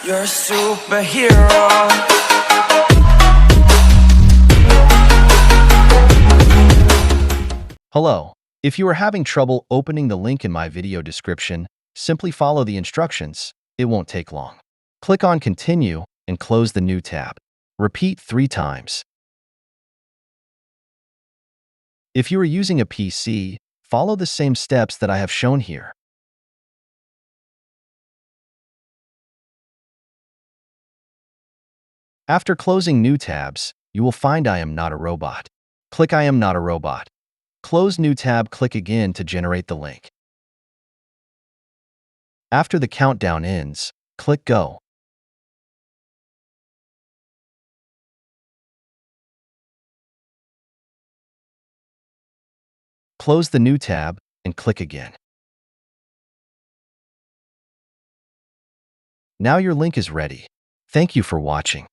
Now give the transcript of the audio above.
You're a superhero. Hello. If you are having trouble opening the link in my video description, simply follow the instructions. It won't take long. Click on Continue and close the new tab. Repeat 3 times. If you are using a PC, follow the same steps that I have shown here. After closing new tabs, you will find I am not a robot. Click I am not a robot. Close new tab, click again to generate the link. After the countdown ends, click Go. Close the new tab and click again. Now your link is ready. Thank you for watching.